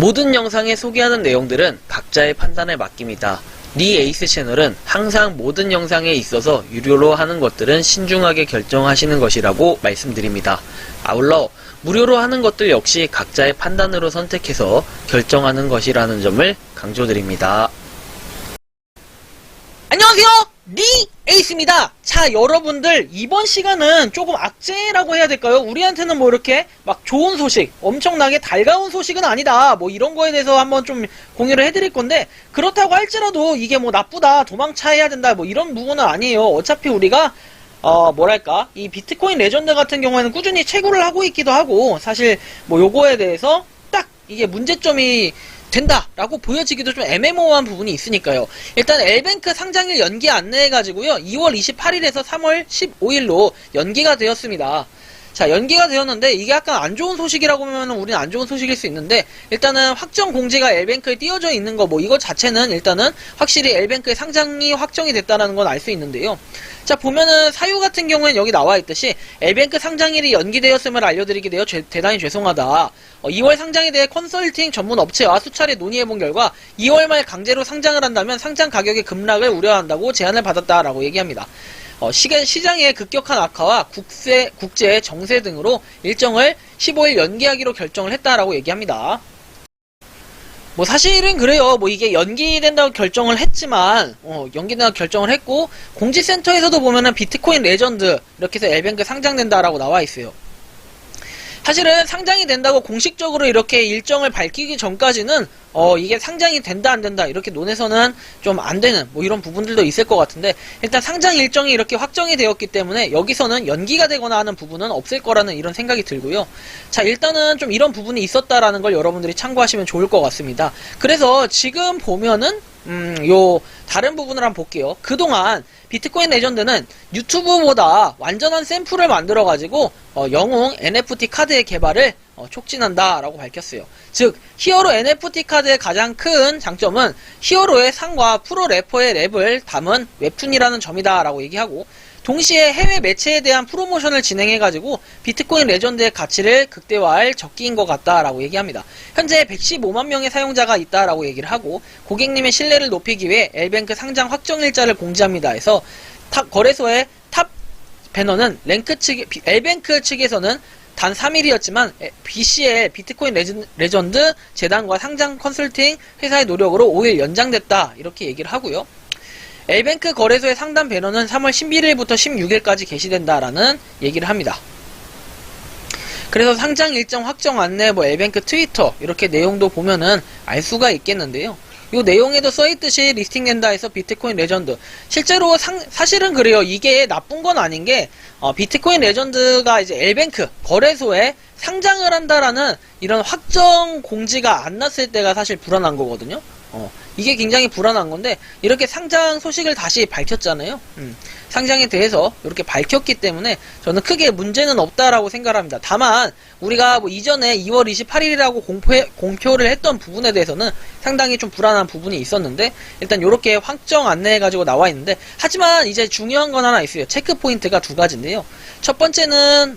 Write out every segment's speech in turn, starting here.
모든 영상에 소개하는 내용들은 각자의 판단에 맡깁니다. 니 에이스 채널은 항상 모든 영상에 있어서 유료로 하는 것들은 신중하게 결정하시는 것이라고 말씀드립니다. 아울러 무료로 하는 것들 역시 각자의 판단으로 선택해서 결정하는 것이라는 점을 강조드립니다. 안녕하세요, 니 에이스입니다. 자, 여러분들 이번 시간은 조금 악재라고 해야 될까요? 우리한테는 뭐 이렇게 막 좋은 소식, 엄청나게 달가운 소식은 아니다, 뭐 이런 거에 대해서 한번 좀 공유를 해드릴 건데, 그렇다고 할지라도 이게 뭐 나쁘다, 도망쳐야 된다, 뭐 이런 부분은 아니에요. 어차피 우리가 뭐랄까, 이 비트코인 레전드 같은 경우에는 꾸준히 채굴을 하고 있기도 하고, 사실 뭐 요거에 대해서 딱 이게 문제점이 된다라고 보여지기도 좀 애매모호한 부분이 있으니까요. 일단 엘뱅크 상장일 연기 안내해가지고요, 2월 28일에서 3월 15일로 연기가 되었습니다. 자, 연기가 되었는데 이게 약간 안 좋은 소식이라고 하면 우리는 안 좋은 소식일 수 있는데, 일단은 확정 공지가 엘뱅크에 띄어져 있는 거, 뭐 이거 자체는 일단은 확실히 엘뱅크의 상장이 확정이 됐다는 건 알 수 있는데요. 자, 보면은 사유 같은 경우에는 여기 나와 있듯이 엘뱅크 상장일이 연기되었음을 알려드리게 되어 대단히 죄송하다. 2월 상장에 대해 컨설팅 전문 업체와 수차례 논의해본 결과 2월 말 강제로 상장을 한다면 상장 가격의 급락을 우려한다고 제안을 받았다라고 얘기합니다. 시장의 급격한 악화와 국제 정세 등으로 일정을 15일 연기하기로 결정을 했다라고 얘기합니다. 뭐 사실은 그래요. 뭐 이게 연기된다고 결정을 했지만 연기된다고 결정을 했고, 공지센터에서도 보면은 비트코인 레전드 이렇게 해서 엘뱅크 상장된다라고 나와 있어요. 사실은 상장이 된다고 공식적으로 이렇게 일정을 밝히기 전까지는 이게 상장이 된다 안 된다 이렇게 논에서는 좀 안 되는 뭐 이런 부분들도 있을 것 같은데, 일단 상장 일정이 이렇게 확정이 되었기 때문에 여기서는 연기가 되거나 하는 부분은 없을 거라는 이런 생각이 들고요. 자, 일단은 좀 이런 부분이 있었다라는 걸 여러분들이 참고하시면 좋을 것 같습니다. 그래서 지금 보면은 요 다른 부분을 한번 볼게요. 그동안 비트코인 레전드는 유튜브보다 완전한 샘플을 만들어가지고 영웅 NFT 카드의 개발을 촉진한다 라고 밝혔어요. 즉, 히어로 NFT 카드의 가장 큰 장점은 히어로의 상과 프로 래퍼의 랩을 담은 웹툰이라는 점이다 라고 얘기하고, 동시에 해외 매체에 대한 프로모션을 진행해가지고 비트코인 레전드의 가치를 극대화할 적기인 것 같다라고 얘기합니다. 현재 115만 명의 사용자가 있다라고 얘기를 하고, 고객님의 신뢰를 높이기 위해 엘뱅크 상장 확정일자를 공지합니다 해서 거래소의 탑 배너는 엘뱅크 측에서는 단 3일이었지만 BCL 비트코인 레전드 재단과 상장 컨설팅 회사의 노력으로 5일 연장됐다 이렇게 얘기를 하고요. 엘뱅크 거래소의 상담 배너는 3월 11일부터 16일까지 게시된다라는 얘기를 합니다. 그래서 상장 일정 확정 안내, 뭐 엘뱅크 트위터 이렇게 내용도 보면은 알 수가 있겠는데요. 이 내용에도 써있듯이 리스팅된다 해서 비트코인 레전드, 실제로 사실은 그래요. 이게 나쁜 건 아닌 게 비트코인 레전드가 이제 엘뱅크 거래소에 상장을 한다라는 이런 확정 공지가 안 났을 때가 사실 불안한 거거든요. 이게 굉장히 불안한 건데, 이렇게 상장 소식을 다시 밝혔잖아요. 상장에 대해서 이렇게 밝혔기 때문에 저는 크게 문제는 없다라고 생각합니다. 다만 우리가 뭐 이전에 2월 28일이라고 공표를 했던 부분에 대해서는 상당히 좀 불안한 부분이 있었는데, 일단 이렇게 확정 안내해가지고 나와 있는데, 하지만 이제 중요한 건 하나 있어요. 체크 포인트가 두 가지인데요. 첫 번째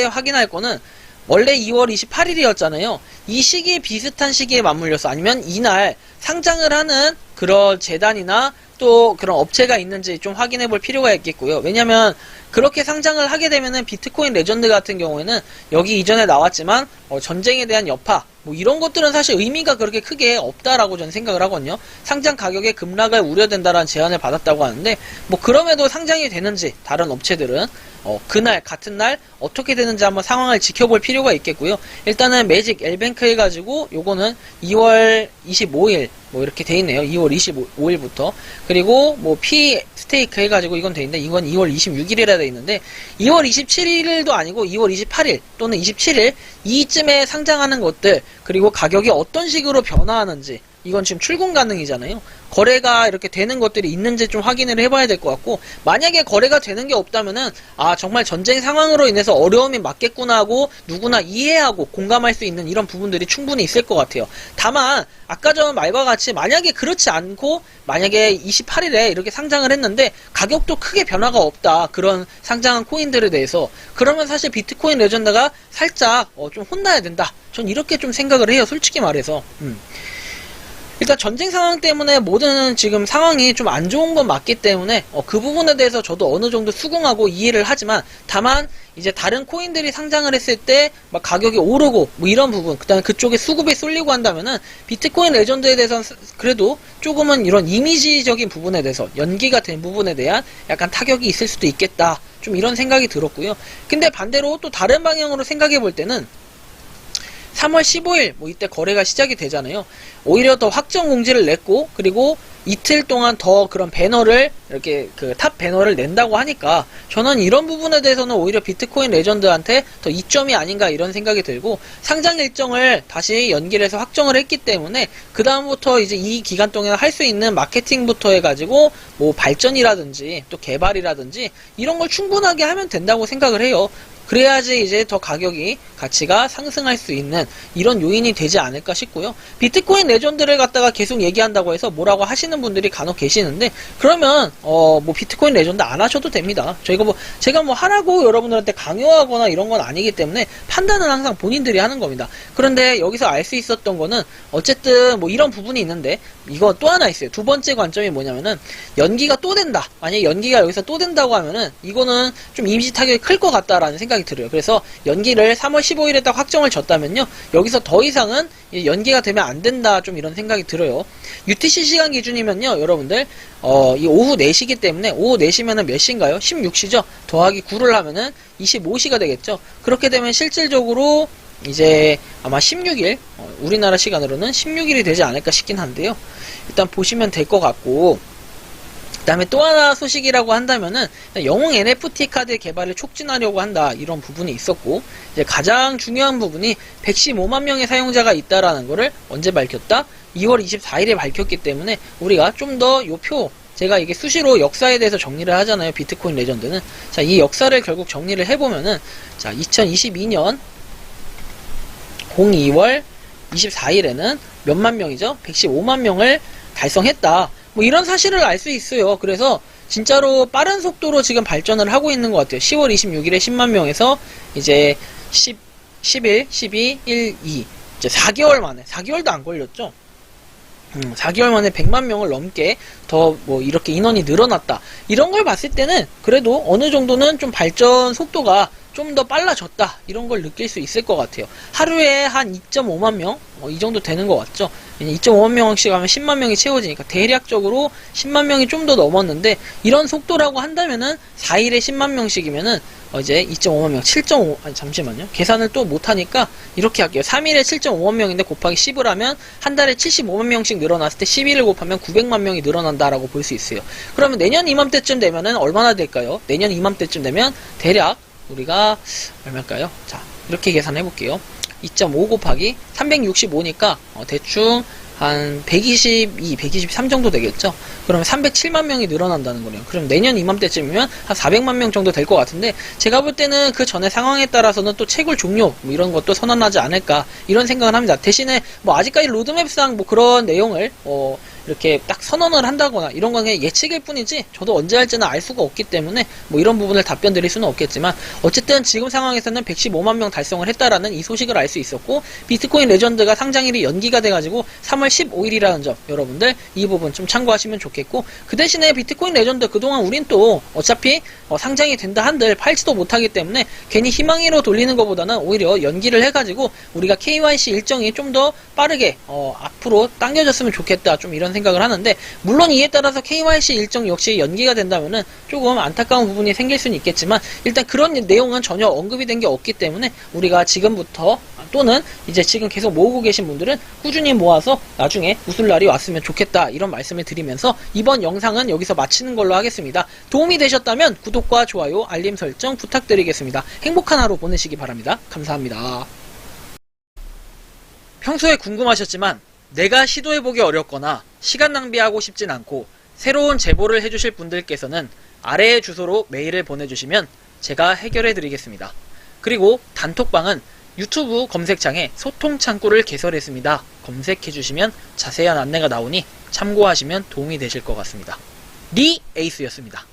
확인할 거는, 원래 2월 28일이었잖아요. 이 시기 비슷한 시기에 맞물려서, 아니면 이날 상장을 하는 그런 재단이나 또 그런 업체가 있는지 좀 확인해 볼 필요가 있겠고요. 왜냐면 그렇게 상장을 하게 되면은 비트코인 레전드 같은 경우에는 여기 이전에 나왔지만 전쟁에 대한 여파 뭐 이런 것들은 사실 의미가 그렇게 크게 없다라고 저는 생각을 하거든요. 상장 가격의 급락을 우려된다라는 제안을 받았다고 하는데, 뭐 그럼에도 상장이 되는지 다른 업체들은 그날 같은 날 어떻게 되는지 한번 상황을 지켜볼 필요가 있겠고요. 일단은 매직 엘뱅크 해가지고 요거는 2월 25일 뭐 이렇게 돼 있네요. 2월 25일부터. 그리고 뭐 P 스테이크 해가지고 이건 돼 있는데, 이건 2월 26일이라 돼 있는데, 2월 27일도 아니고 2월 28일 또는 27일 이쯤에 상장하는 것들, 그리고 가격이 어떤 식으로 변화하는지, 이건 지금 출금 가능이잖아요. 거래가 이렇게 되는 것들이 있는지 좀 확인을 해봐야 될 것 같고, 만약에 거래가 되는 게 없다면은 정말 전쟁 상황으로 인해서 어려움이 맞겠구나 하고 누구나 이해하고 공감할 수 있는 이런 부분들이 충분히 있을 것 같아요. 다만 아까 전 말과 같이 같이 만약에 그렇지 않고 만약에 28일에 이렇게 상장을 했는데 가격도 크게 변화가 없다. 그런 상장한 코인들에 대해서 그러면 사실 비트코인 레전드가 살짝 좀 혼나야 된다. 전 이렇게 좀 생각을 해요. 솔직히 말해서. 일단 전쟁 상황 때문에 모든 지금 상황이 좀 안 좋은 건 맞기 때문에 그 부분에 대해서 저도 어느 정도 수긍하고 이해를 하지만 다만 이제 다른 코인들이 상장을 했을 때 막 가격이 오르고 뭐 이런 부분 그다음에 그쪽에 수급이 쏠리고 한다면은 비트코인 레전드에 대해서는 그래도 조금은 이런 이미지적인 부분에 대해서 연기가 된 부분에 대한 약간 타격이 있을 수도 있겠다. 좀 이런 생각이 들었고요. 근데 반대로 또 다른 방향으로 생각해 볼 때는 3월 15일 뭐 이때 거래가 시작이 되잖아요. 오히려 더 확정 공지를 냈고 그리고 이틀 동안 더 그런 배너를 이렇게 그 탑 배너를 낸다고 하니까 저는 이런 부분에 대해서는 오히려 비트코인 레전드한테 더 이점이 아닌가 이런 생각이 들고 상장 일정을 다시 연기를 해서 확정을 했기 때문에 그 다음부터 이제 이 기간 동안 할 수 있는 마케팅부터 해가지고 뭐 발전이라든지 또 개발이라든지 이런 걸 충분하게 하면 된다고 생각을 해요. 그래야지 이제 더 가치가 상승할 수 있는 이런 요인이 되지 않을까 싶고요. 비트코인 레전드를 갖다가 계속 얘기한다고 해서 뭐라고 하시는 분들이 간혹 계시는데 그러면 뭐 비트코인 레전드 안 하셔도 됩니다. 제가 뭐 하라고 여러분들한테 강요하거나 이런 건 아니기 때문에 판단은 항상 본인들이 하는 겁니다. 그런데 여기서 알 수 있었던 거는 어쨌든 뭐 이런 부분이 있는데 이거 또 하나 있어요. 두 번째 관점이 뭐냐면은 연기가 또 된다. 만약에 연기가 여기서 또 된다고 하면은 이거는 좀 이미지 타격이 클 것 같다라는 생각이 들어요. 그래서 연기를 3월 15일에 딱 확정을 졌다면요. 여기서 더 이상은 연기가 되면 안 된다. 좀 이런 생각이 들어요. UTC 시간 기준이면요. 여러분들 이 오후 4시기 때문에 오후 4시면은 몇 시인가요? 16시죠. 더하기 9를 하면은 25시가 되겠죠. 그렇게 되면 실질적으로 이제 아마 16일 우리나라 시간으로는 16일이 되지 않을까 싶긴 한데요. 일단 보시면 될 것 같고 그 다음에 또 하나 소식이라고 한다면은 영웅 NFT 카드 개발을 촉진하려고 한다 이런 부분이 있었고 이제 가장 중요한 부분이 115만 명의 사용자가 있다라는 거를 언제 밝혔다? 2월 24일에 밝혔기 때문에 우리가 좀 더 요 표 제가 이게 수시로 역사에 대해서 정리를 하잖아요. 비트코인 레전드는 자, 이 역사를 결국 정리를 해보면은 자, 2022년 02월 24일에는 몇만 명이죠? 115만 명을 달성했다. 뭐 이런 사실을 알 수 있어요. 그래서 진짜로 빠른 속도로 지금 발전을 하고 있는 것 같아요. 10월 26일에 10만 명에서 이제 11, 12, 1, 2 이제 4개월 만에 4개월도 안 걸렸죠. 4개월 만에 100만 명을 넘게 더 뭐 이렇게 인원이 늘어났다. 이런 걸 봤을 때는 그래도 어느 정도는 좀 발전 속도가 좀 더 빨라졌다. 이런 걸 느낄 수 있을 것 같아요. 하루에 한 2.5만 명? 이 정도 되는 것 같죠? 2.5만 명씩 하면 10만 명이 채워지니까 대략적으로 10만 명이 좀 더 넘었는데 이런 속도라고 한다면은 4일에 10만 명씩이면은 이제 2.5만 명, 7.5, 아니 잠시만요. 계산을 또 못하니까 이렇게 할게요. 3일에 7.5만 명인데 곱하기 10을 하면 한 달에 75만 명씩 늘어났을 때 11을 곱하면 900만 명이 늘어난다라고 볼 수 있어요. 그러면 내년 이맘때쯤 되면은 얼마나 될까요? 내년 이맘때쯤 되면 대략 우리가 얼마일까요? 자, 이렇게 계산해 볼게요. 2.5 곱하기 365니까 대충 한 122, 123 정도 되겠죠? 그러면 307만 명이 늘어난다는 거네요. 그럼 내년 이맘때쯤이면 한 400만 명 정도 될 것 같은데 제가 볼 때는 그 전에 상황에 따라서는 또 채굴 종료 뭐 이런 것도 선언하지 않을까 이런 생각을 합니다. 대신에 뭐 아직까지 로드맵상 뭐 그런 내용을 이렇게 딱 선언을 한다거나 이런 건 그냥 예측일 뿐이지 저도 언제 할지는 알 수가 없기 때문에 뭐 이런 부분을 답변 드릴 수는 없겠지만 어쨌든 지금 상황에서는 115만 명 달성을 했다라는 이 소식을 알 수 있었고 비트코인 레전드가 상장일이 연기가 돼가지고 3월 15일이라는 점 여러분들 이 부분 좀 참고하시면 좋겠고 그 대신에 비트코인 레전드 그동안 우린 또 어차피 상장이 된다 한들 팔지도 못하기 때문에 괜히 희망으로 돌리는 것보다는 오히려 연기를 해가지고 우리가 KYC 일정이 좀 더 빠르게 앞으로 당겨졌으면 좋겠다 좀 이런 생각을 하는데 물론 이에 따라서 KYC 일정 역시 연기가 된다면은 조금 안타까운 부분이 생길 수는 있겠지만 일단 그런 내용은 전혀 언급이 된 게 없기 때문에 우리가 지금부터 또는 이제 지금 계속 모으고 계신 분들은 꾸준히 모아서 나중에 웃을 날이 왔으면 좋겠다 이런 말씀을 드리면서 이번 영상은 여기서 마치는 걸로 하겠습니다. 도움이 되셨다면 구독과 좋아요 알림 설정 부탁드리겠습니다. 행복한 하루 보내시기 바랍니다. 감사합니다. 평소에 궁금하셨지만 내가 시도해보기 어렵거나 시간 낭비하고 싶진 않고 새로운 제보를 해주실 분들께서는 아래의 주소로 메일을 보내주시면 제가 해결해드리겠습니다. 그리고 단톡방은 유튜브 검색창에 소통 창구를 개설했습니다. 검색해 주시면 자세한 안내가 나오니 참고하시면 도움이 되실 것 같습니다. 리 에이스였습니다.